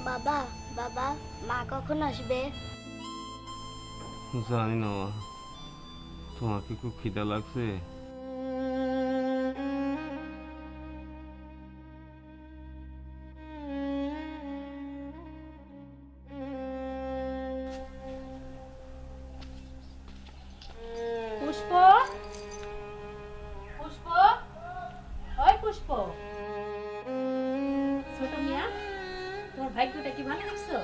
বাবা বাবা মা কখন আসবে? জানি না মা, তোমাকে খুব খিদা লাগছে? পুষ্প, পুষ্প, ওই পুষ্প। ছোট মিয়া, তোমার ভাগ্যটা কি ভালো লাগছে?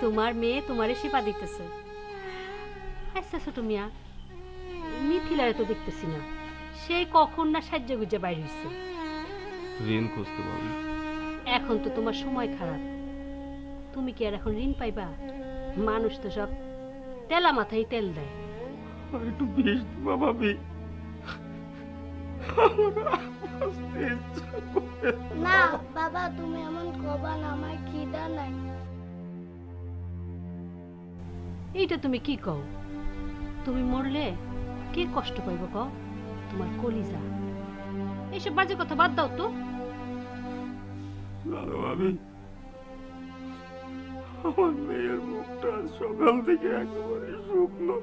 তোমার মেয়ে তোমারে সেবা দিতেছে। আচ্ছা ছোট মিয়া, মিথিলারে তো দেখতেছি না, সেই কখন না সাহায্য গুজে বাইরে হইছে। ঋণ খুঁজতে পারি। এখন তো তোমার সময় খারাপ, তুমি কি আর এখন ঋণ পাইবা? মানুষ তো সব তেলা মাথায় তেল দেয়। একটু বিষ দিবা ভাবি। না বাবা, তুমি এমন কবা না, আমার খিদা নাই। এইটা তুমি কি কও? তুমি মরলে কে কষ্ট পাইব কও? তোমার কলিজা। এইসব বাজে কথা বাদ দাও তো। জানো ভাবি, আমার মেয়ের মুখটা সকাল থেকে একেবারে শুকনো,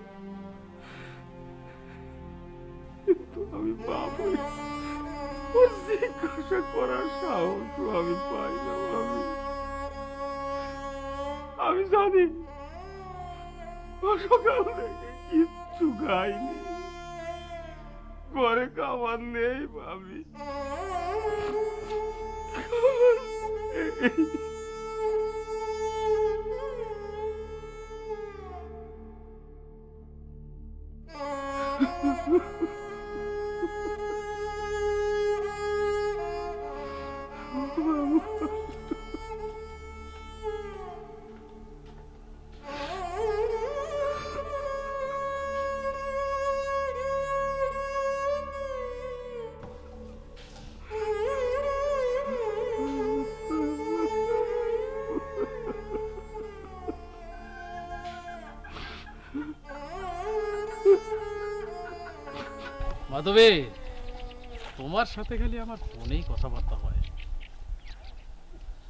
কিন্তু আমি বাপ হই, ওর জিজ্ঞাসা করার সাহস আমি পাই না ভাবি। আমি জানি ও সকাল থেকে কিচ্ছু খাইনি, ঘরে খাবার নেই ভাবি। মাধবী, তোমার সাথে খালি আমার ফোনেই কথাবার্তা হয়।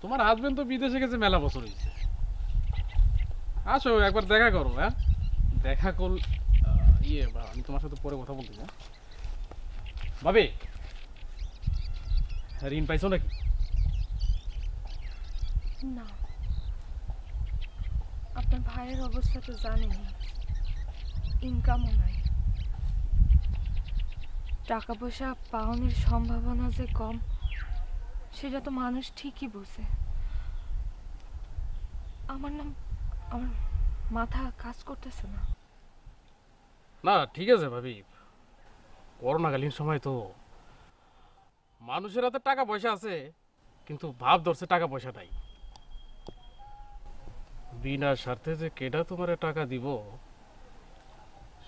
তোমার হাজবেন্ড তো বিদেশে গেছে, মেলা বছর হয়েছে। আসো একবার দেখা করো। হ্যাঁ, দেখা কর। আমি তোমার সাথে পরে কথা বলতে চাই। ভাবি, ঋণ পাইছো নাকি? না, আপনার ভাইয়ের অবস্থা তো জানেন, ইনকামও নাই, টাকা পয়সা পাওয়ানোর সম্ভাবনা যে কম সেটা তো মানুষ ঠিকই বোঝে। আমার মাথা কাজ করতেছে না। না ঠিক আছে ভাবি, করোনাকালীন সময় তো মানুষের হাতে টাকা পয়সা আছে, কিন্তু ভাব ধরছে টাকা পয়সা নাই। বিনা স্বার্থে যে কেডা তোমার টাকা দিব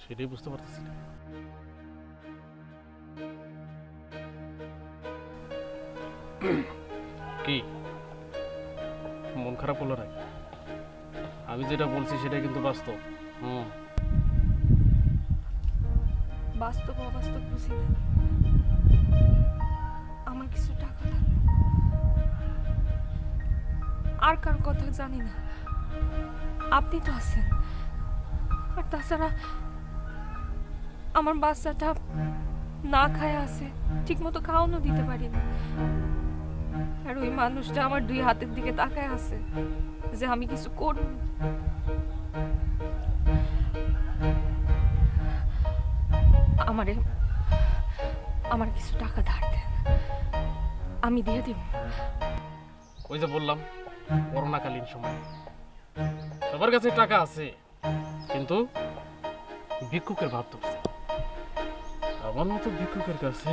সেটাই বুঝতে পারতেছি না। কি মন খারাপ হলো নাকি? আমি যেটা বলছি সেটা কিন্তু বাস্তব। বাস্তব অবাস্তব বুঝি না, আমার কিছু টাকা লাগবে। আর কার কথা জানি না, আপনি তো আছেন। আর তাছাড়া আমার বাচ্চাটা না খায় আছে, ঠিক মতো খাওয়ানো দিতে পারি না। আর ওই মানুষটা আমার দুই হাতের দিকে তাকায় আছে যে আমি কিছু করব। আমার কিছু টাকা ধার দেন, আমি দিয়ে দেব। ওই যে বললাম, করোনাকালীন সময় সবার কাছে টাকা আছে, কিন্তু ভিক্ষুকের ভাব ধরছে। আমার মতো ভিক্ষুকের কাছে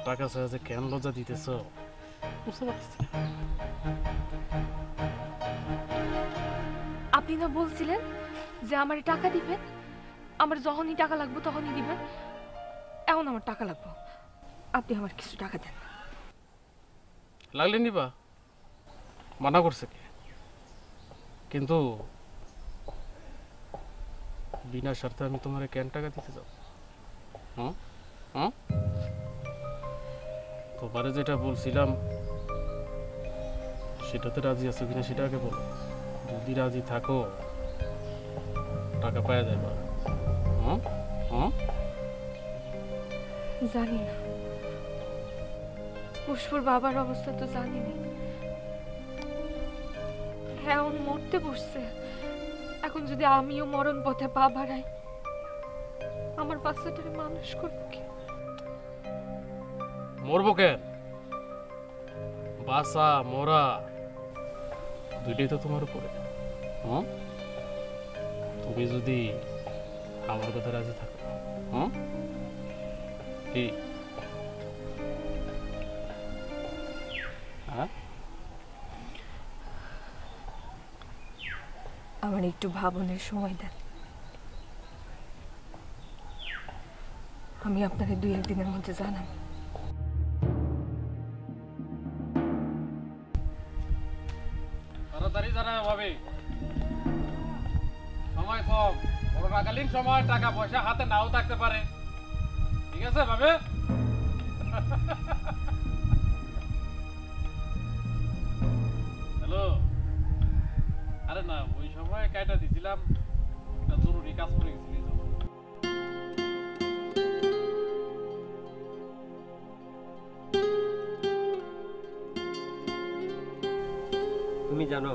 টাকা ছাড়া যে কেন লজ্জা দিতেছ বুঝতে পারতেছি না। আপনি না বলছিলেন যে আমার টাকা দিবেন, আমার যখনই টাকা লাগবে তখনই দিবেন। এখন আমার টাকা লাগবে, আপনি আমার কিছু টাকা দেন। লাগলে নিবা, মানা করছে কে? কিন্তু বিনা স্বার্থে আমি তোমার কেন টাকা দিতে যাব? তোমারে যেটা বলছিলাম সেটাতে রাজি আছো কিনা সেটা আগে বলো। যদি রাজি থাকো টাকা পাওয়া যাবে। জানি না, পুষ্পর বাবার অবস্থা তো জানি না। হ্যাঁ, এখন মরতে বসছে। এখন যদি আমিও মরণ পথে পা বাড়াই, আমার বাচ্চাটারে মানুষ করবো কি? মরবো কেন? বাসা মরা দুইটাই তো তোমার উপরে। তুমি যদি আমার কথা রাজি থাকো, কি আমার একটু ভাবনের সময় দেন। আমি আপনাকে 2-1 দিনের মধ্যে জানাবো। তাড়াতাড়ি জানাবে ভাবি, সময় কম। করোনাকালীন সময় টাকা পয়সা হাতে নাও থাকতে পারে। ঠিক আছে ভাবে? হ্যালো, আরে না, ওই সময় কাইটা দিছিলাম, একটা জরুরি কাজ করে গেছিলি। তুমি জানো,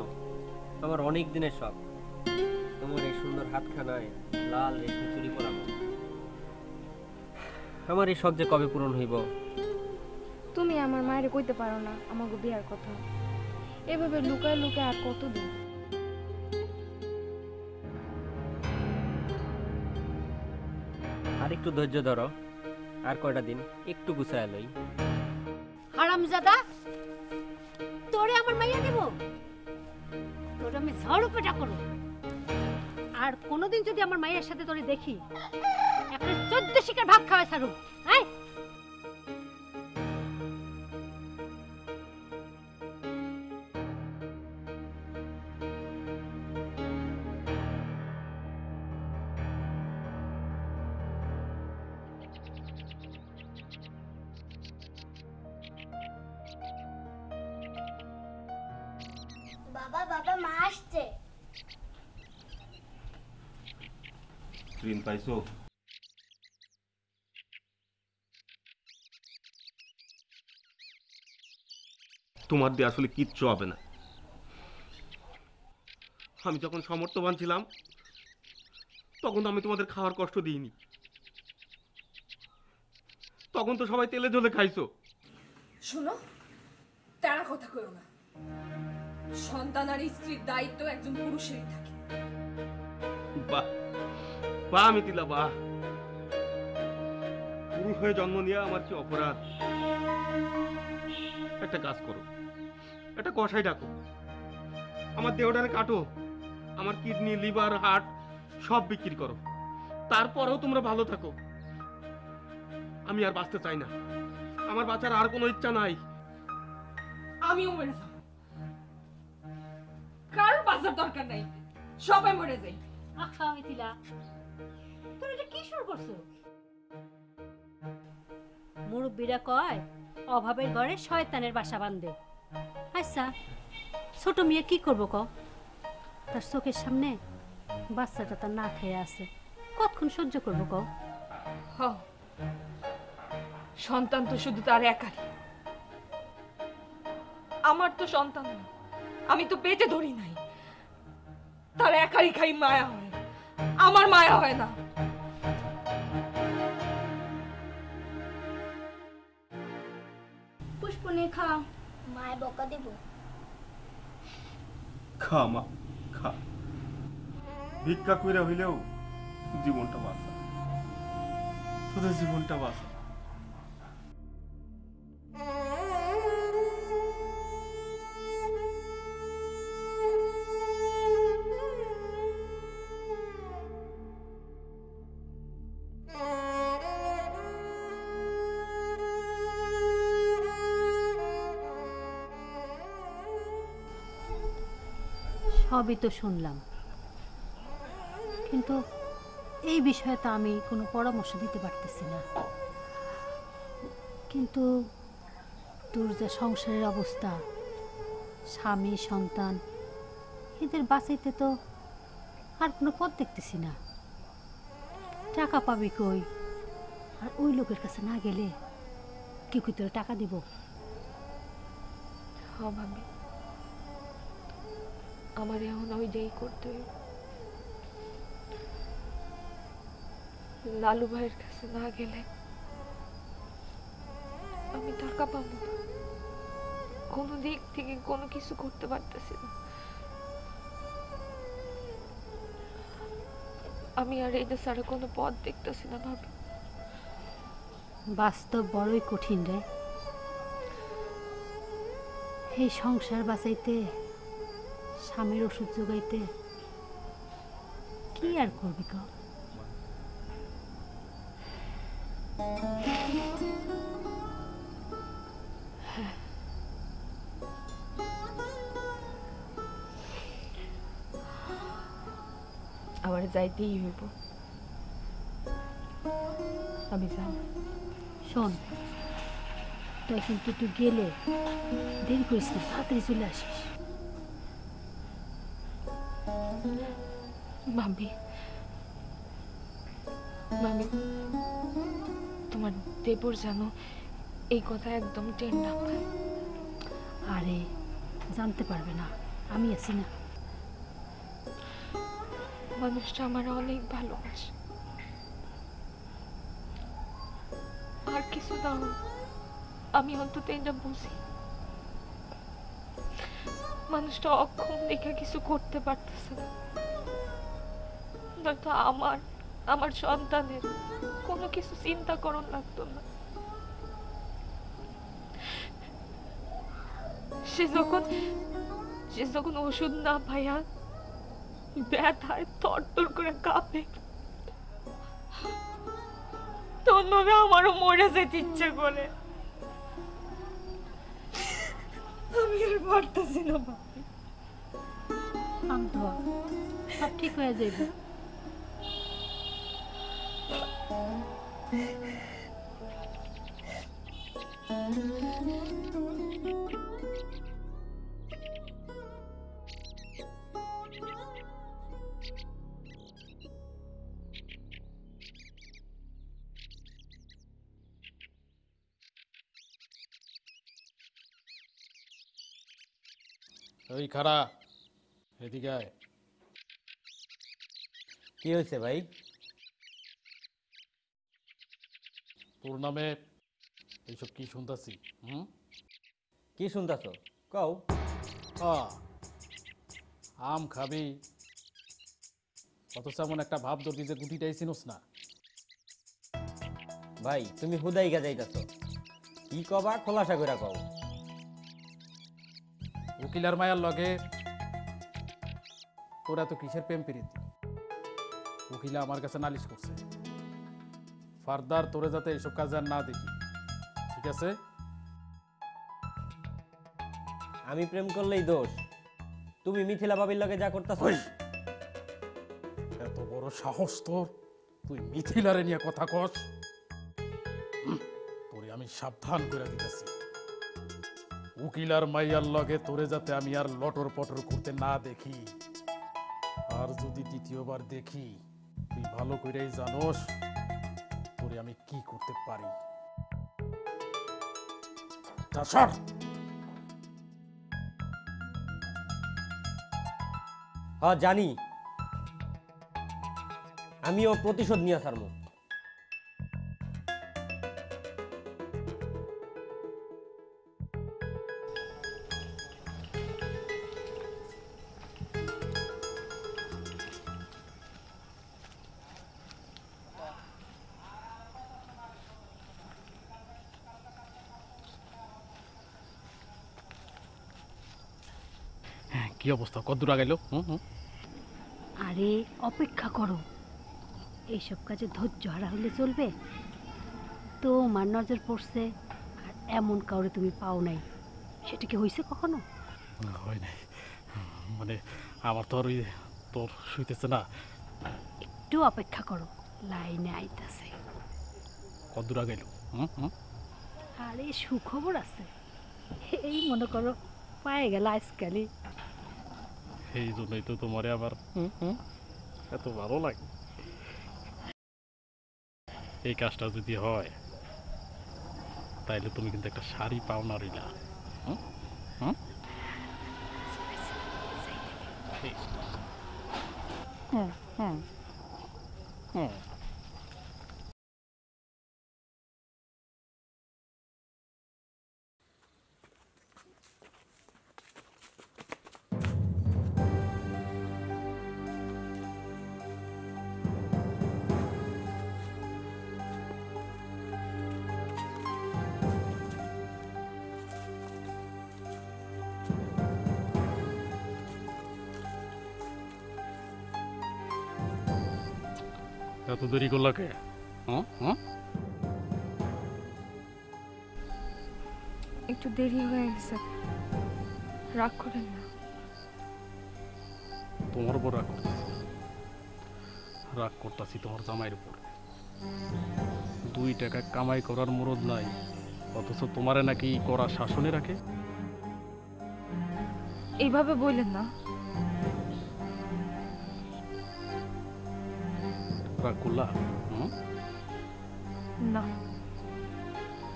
আমার অনেক দিনের শখ তোমার এই সুন্দর হাতখানায় লাল রেশমি চুড়ি পরানো। আমার এই শখ যে কবে পূরণ হইব? তুমি আমার মায়ের কইতে পারো না আমাকে বিয়ার কথা? এভাবে লুকায় লুকায় আর কতদিন? আর একটু ধৈর্য ধরো, আর কয়টা দিন একটু গুছায় লই। হারামজাদা, তোরে আমার মাইয়া দেব? তোরে আমি ঝড় পেটা করব। আর কোনোদিন যদি আমার মায়ের সাথে তোরে দেখি, একটা 14 শিকার ভাত খাওয়াই ছাড়ু। আয় বাবা বাবা মা আসছে। ঋণ পাইছো? তোমার দিয়ে আসলে কিচ্ছু হবে না। আমি যখন সমর্থবান ছিলাম তখন তো আমি তোমাদের খাওয়ার কষ্ট দিইনি। তখন তো সবাই তেলে ঝোলে খাইছো। শুনো, তেরা কথা কইও না। সন্তান আর স্ত্রীর দায়িত্ব একজন পুরুষেরই থাকে। বাহ বাহ মিথিলা, বাহ। পুরুষ হয়ে জন্ম নিয়ে আমার কি অপরাধ? একটা কাজ করো, একটা কষাই ডাকো, আমার দেহটারে কাটো, আমার কিডনি, লিভার, হার্ট সব বিক্রি করো, তারপরেও তোমরা ভালো থাকো। আমি আর বাঁচতে চাই না, আমার বাঁচার আর কোনো ইচ্ছা নাই। আমিও মরে যাব, কারোর বাঁচার দরকার নাই, সবাই মরে যাই। আচ্ছা মিথিলা, তুমি এটা কি শুরু করছো? মুরব্বীরা কয় অভাবের ঘরে শয়তানের বাসা বাঁধে। আচ্ছা, ছোট মেয়ে কি করবো ক? তার চোখের সামনে বাচ্চাটা তার না খেয়ে আছে, কতক্ষণ সহ্য করবো ক? সন্তান তো শুধু তার একারই, আমার তো সন্তান না, আমি তো পেটে ধরি নাই। তার একারই খাই মায়া হয়, আমার মায়া হয় না। পুষ্প নিয়ে খাও, মায় বকা দিব। খা মা খা, ভিক্ষা কইরা হইলেও জীবনটা বাঁচা, তোদের জীবনটা বাঁচা। সবই তো শুনলাম, কিন্তু এই বিষয়ে তো আমি কোনো পরামর্শ দিতে পারতেছি না। কিন্তু তোর যে সংসারের অবস্থা, স্বামী সন্তান এদের বাঁচাইতে তো আর কোনো পথ দেখতেছি না। টাকা পাবি কই? আর ওই লোকের কাছে না গেলে কেউ কি তোর টাকা দিব? হ্যাঁ ভাবি, আমার এখন ওইটাই করতে হইব। লালু ভাইয়ের কাছে না গেলে আমি টাকা পাবো না, কোনো দিক থেকে কোনো কিছু করতে পারতেছি না। আমি আর এটা ছাড়া কোনো পথ দেখতেছি না ভাবি। বাস্তব বড়ই কঠিন রে। এই সংসার বাঁচাইতে, স্বামীর ওষুধ জোগাইতে কি আর করবি ক? আমার যাইতেই হইব, আমি যাব। শোন, তাই কিন্তু তুই গেলে দেরি করিস না, তাড়াতাড়ি চলে আসিস। ভাবি, ভাবি, তোমার দেবর জানো এই কথা একদম টেন না পায়। আরে জানতে পারবে না, আমি আছি না। মানুষটা আমার অনেক ভালোবাসে, আর কিছু দাও আমি অন্তত এটা বুঝি। মানুষটা অক্ষম দেখে কিছু করতে পারতেছে না, নয়তো আমার সন্তানের কোনো কিছু চিন্তা করন লাগতো না। সে যখন ওষুধ না পাইয়া ব্যথায় তরতর করে কাঁপে, তখন ভাবে আমারও মরে যেতে ইচ্ছে করে। আমি আর পারতেছি না ভাবি। শান্ত হ, সব ঠিক হয়ে যাবে। ওই খারা, এদিকে আয়। কি হয়েছে ভাই? তোর নামে এইসব কি শুনতাছি? কি শুনতাছ কও? আম খাবি, অথচ এমন একটা ভাব ধরবি যে গুটিটাই চিনোস না। ভাই তুমি হুদাই গা যাইতাছ, কি কবা খোলাসা করে কও। উকিলার মায়ার লগে তোরা তো কিসের প্রেম প্রীতি? উকিলা আমার কাছে নালিশ করছে, ফার্দার তোরে যাতে এইসব কাজ আর না দেখি, ঠিক আছে? আমি প্রেম করলেই দোষ? তুমি মিথিলা বাবির লগে যা করতাছ। এত বড় সাহস তোর, তুই মিথিলারে নিয়ে কথা কস? তোরে আমি সাবধান করে দিতেছি, উকিলার মাইয়ার লগে তোরে যাতে আমি আর লটর পটর করতে না দেখি। আর যদি দ্বিতীয়বার দেখি, তুই ভালো করেই জানোস তোরে আমি কি করতে পারি। যা সর। হ্যাঁ জানি, আমিও প্রতিশোধ নিয়ে ছাড়বো। কি অবস্থা, কদ্দূর আগাইল? আরে অপেক্ষা করো, এইসব কাজে ধৈর্য হারা হলে চলবে? তো আমার নজর পড়ছে, আর এমন কাউরে তুমি পাও নাই, সেটা কি হয়েছে কখনো? হয় নাই, মানে আমার তো আর ওই তোর শুইতেছে না। একটু অপেক্ষা করো, লাইনে আইতাছে। কদ্দূর আগাইল? আরে সুখবর আছে, এই মনে করো পায়ে গেল আজকালই। এই জন্যই তো তোমারে আবার এত ভালো লাগে। এই কাজটা যদি হয় তাইলে তুমি কিন্তু একটা শাড়ি পাও না রইলা। এত দেরি করলা কে? একটু দেরি হয়ে গেছে, রাগ করেন না। তোমার উপর রাগ করতেছি, রাগ করতেছি তোমার জামাইয়ের উপর। 2 টাকা কামাই করার মুরদ নাই, অথচ তোমারে নাকি করা শাসনে রাখে। এইভাবে বললেন না। রাগ করলা? না,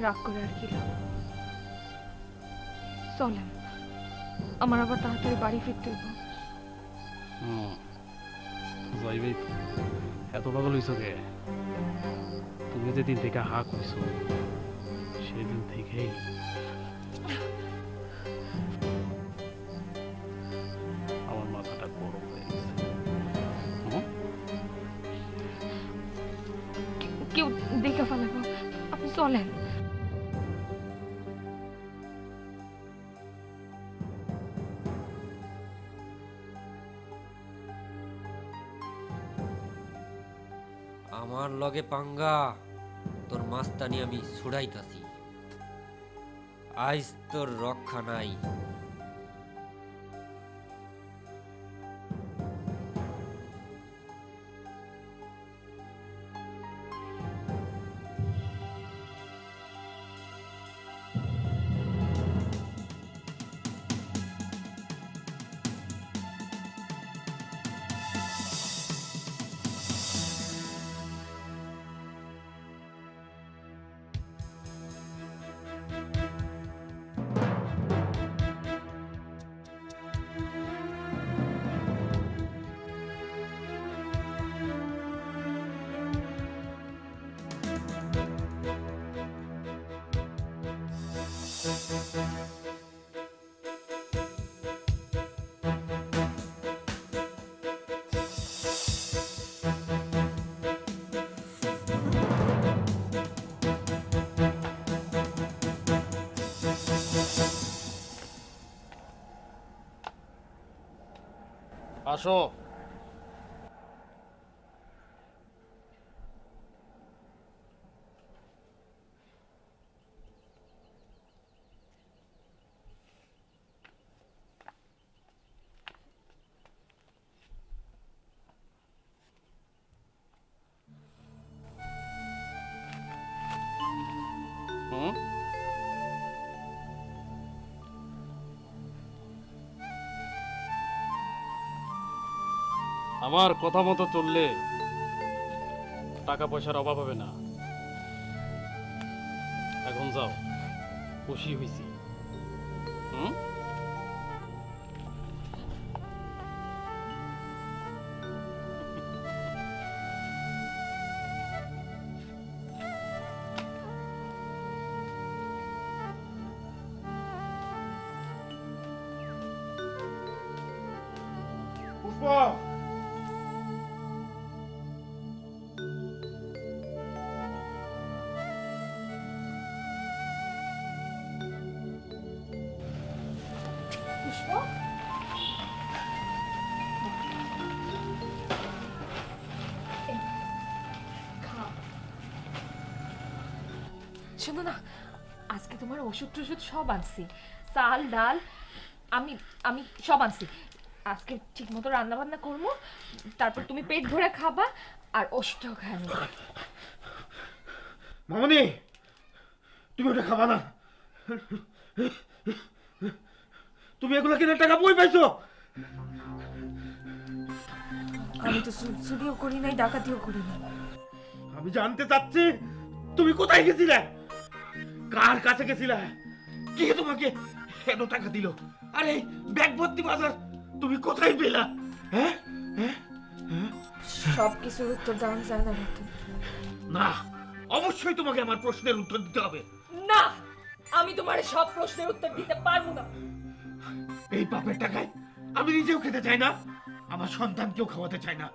রাগ করে আর কি লাভ। চলেন, আমার আবার তাড়াতাড়ি বাড়ি ফিরতে হইব। যাইবেই তো, এত পাগল হইছ কে? তুমি যেদিন থেকে হা কইছ সেদিন থেকেই আমার মাথাটা গরম হয়ে গেছে। কেউ দেখে ফেলাব, আপনি চলেন। আমার লগে পাঙ্গা, তোর মাস্তানি আমি ছুড়াইতাছি, আইজ তোর রক্ষা নাই। আসো। আমার কথা মতো চললে টাকা পয়সার অভাব হবে না। এখন যাও, খুশি হয়েছি। পুষ্পা, শোনো না, আজকে তোমার ওষুধ টষুধ সব আনছি, চাল ডাল আমি আমি সব আনছি। আজকে ঠিক মতো রান্না বান্না করবো, তারপর তুমি পেট ভরে খাবা আর ওষুধটাও খায় নেবে। মামনি, তুমি ওটা খাবা না। তুমি এগুলো কিনে টাকা বই পাইছো? আমি তো চুরিও করি নাই, ডাকাতিও করি নাই। আমি জানতে চাচ্ছি তুমি কোথায় গেছিলে, কার কাছে গেছিলে, কে তোমাকে এত টাকা দিল? আরে ব্যাগ ভর্তি বাজার তুমি কোথায় পেলা? হ্যাঁ সব কিছুর উত্তর দেওয়া যায় না রতন। না, অবশ্যই তোমাকে আমার প্রশ্নের উত্তর দিতে হবে। না, আমি তোমার সব প্রশ্নের উত্তর দিতে পারবো না। এই পাপের টাকায় আমি নিজেও খেতে চাই না, আমার সন্তানকেও খাওয়াতে চাই না।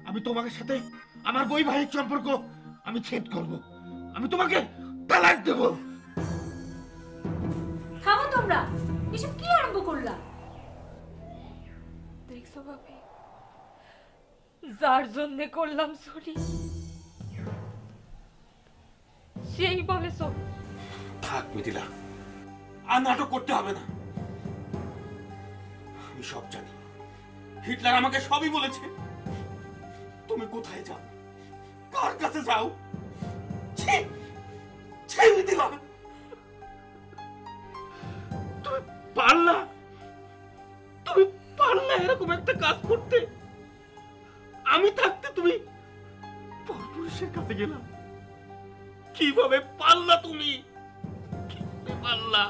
আমি তোমার সাথে আমার বৈবাহিক সম্পর্ক আমি ছেদ করব, আমি তোমাকে তালাক দেব। থামো তোমরা, এসব কি আরম্ভ করলা? দেখছো ভাবি, যার জন্য করলাম চুরি সেই বলে চোর। থাক মিথিলা, আর নাটক করতে হবে না। আমি সব জানি, হিটলার আমাকে সবই বলেছে। তুমি কোথায় যাও, কার কাছে যাও? ছি ছি মিথিলা, তুমি পারলা এরকম একটা কাজ করতে? আমি থাকতে তুমি পরপুরুষের কাছে গেলা, কিভাবে পারলা? তুমি কিভাবে পারলা?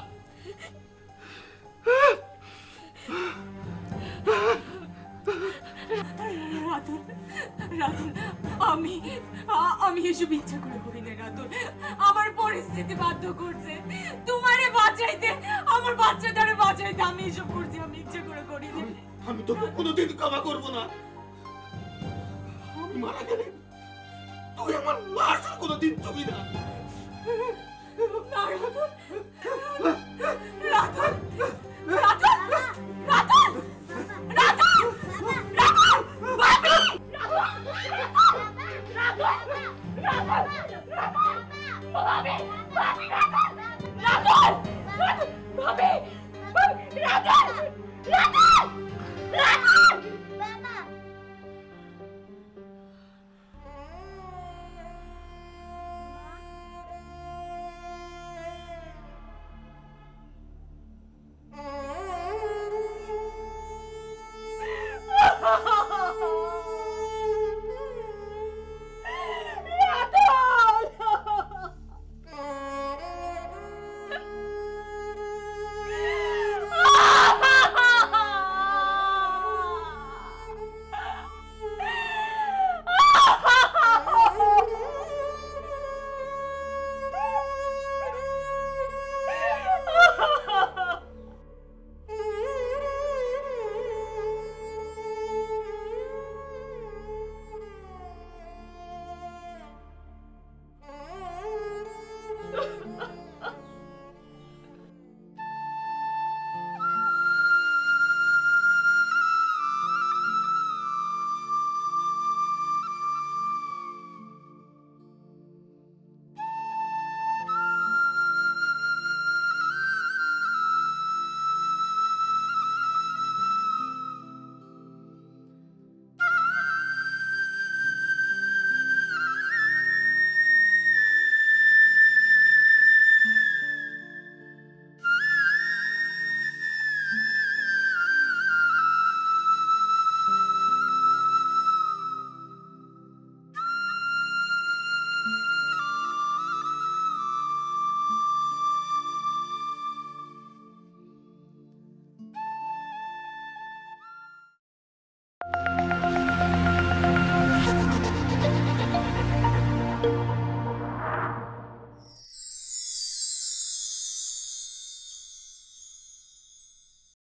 রাতুল, আমি এসব ইচ্ছা করে করি না রাতুল, আমার পরিস্থিতি বাধ্য করছে তোমারে বাঁচাইতে, আমার বাচ্চাটারে বাঁচাইতে আমি এসব করছি, আমি ইচ্ছা করে করি না। আমি তোকে কোনোদিন ক্ষমা করবো না। আমি মারা গেলে তুই আমার লাশ কোনোদিন ছবি না। রাতুল, রাতুল, রাতুল, রাতুল, রাতুল, রাতুল, ভাবি, রাতুল, রাতুল,